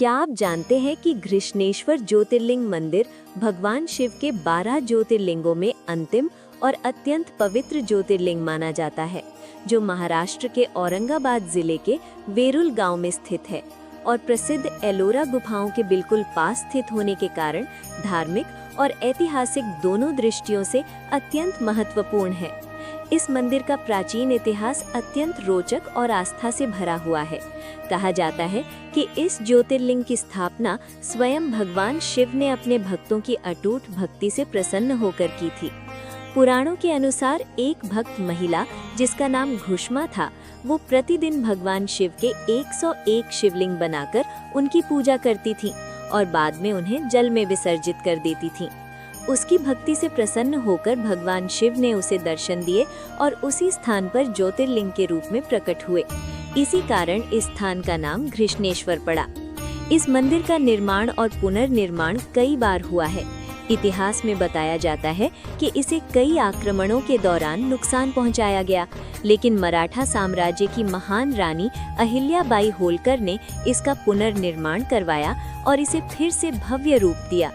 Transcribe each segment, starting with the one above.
क्या आप जानते हैं कि घृष्णेश्वर ज्योतिर्लिंग मंदिर भगवान शिव के 12 ज्योतिर्लिंगों में अंतिम और अत्यंत पवित्र ज्योतिर्लिंग माना जाता है, जो महाराष्ट्र के औरंगाबाद जिले के वेरुल गांव में स्थित है और प्रसिद्ध एलोरा गुफाओं के बिल्कुल पास स्थित होने के कारण धार्मिक और ऐतिहासिक दोनों दृष्टियों से अत्यंत महत्वपूर्ण है। इस मंदिर का प्राचीन इतिहास अत्यंत रोचक और आस्था से भरा हुआ है। कहा जाता है कि इस ज्योतिर्लिंग की स्थापना स्वयं भगवान शिव ने अपने भक्तों की अटूट भक्ति से प्रसन्न होकर की थी। पुराणों के अनुसार एक भक्त महिला जिसका नाम घुष्मा था, वो प्रतिदिन भगवान शिव के 101 शिवलिंग बनाकर उनकी पूजा करती थी और बाद में उन्हें जल में विसर्जित कर देती थी। उसकी भक्ति से प्रसन्न होकर भगवान शिव ने उसे दर्शन दिए और उसी स्थान पर ज्योतिर्लिंग के रूप में प्रकट हुए। इसी कारण इस स्थान का नाम घृष्णेश्वर पड़ा। इस मंदिर का निर्माण और पुनर्निर्माण कई बार हुआ है। इतिहास में बताया जाता है कि इसे कई आक्रमणों के दौरान नुकसान पहुंचाया गया, लेकिन मराठा साम्राज्य की महान रानी अहिल्याबाई होलकर ने इसका पुनर्निर्माण करवाया और इसे फिर से भव्य रूप दिया।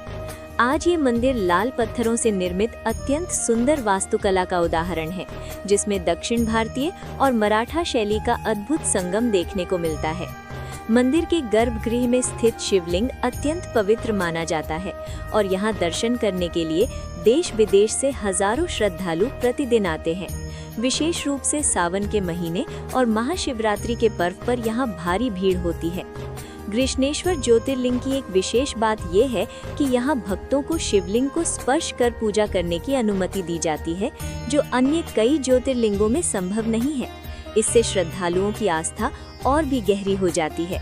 आज ये मंदिर लाल पत्थरों से निर्मित अत्यंत सुंदर वास्तुकला का उदाहरण है, जिसमें दक्षिण भारतीय और मराठा शैली का अद्भुत संगम देखने को मिलता है। मंदिर के गर्भगृह में स्थित शिवलिंग अत्यंत पवित्र माना जाता है और यहाँ दर्शन करने के लिए देश विदेश से हजारों श्रद्धालु प्रतिदिन आते हैं। विशेष रूप से सावन के महीने और महाशिवरात्रि के पर्व पर यहाँ भारी भीड़ होती है। घृष्णेश्वर ज्योतिर्लिंग की एक विशेष बात यह है कि यहाँ भक्तों को शिवलिंग को स्पर्श कर पूजा करने की अनुमति दी जाती है, जो अन्य कई ज्योतिर्लिंगों में संभव नहीं है। इससे श्रद्धालुओं की आस्था और भी गहरी हो जाती है।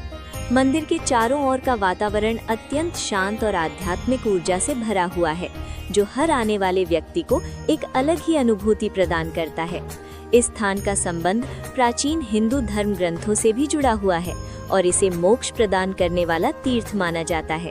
मंदिर के चारों ओर का वातावरण अत्यंत शांत और आध्यात्मिक ऊर्जा से भरा हुआ है, जो हर आने वाले व्यक्ति को एक अलग ही अनुभूति प्रदान करता है। इस स्थान का संबंध प्राचीन हिंदू धर्म ग्रंथों से भी जुड़ा हुआ है और इसे मोक्ष प्रदान करने वाला तीर्थ माना जाता है।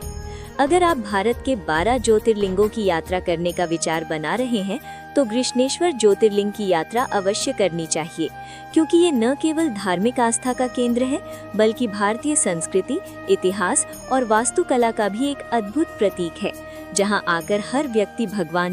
अगर आप भारत के 12 ज्योतिर्लिंगों की यात्रा करने का विचार बना रहे हैं, तो घृष्णेश्वर ज्योतिर्लिंग की यात्रा अवश्य करनी चाहिए, क्योंकि ये न केवल धार्मिक आस्था का केंद्र है, बल्कि भारतीय संस्कृति, इतिहास और वास्तुकला का भी एक अद्भुत प्रतीक है, जहां आकर हर व्यक्ति भगवान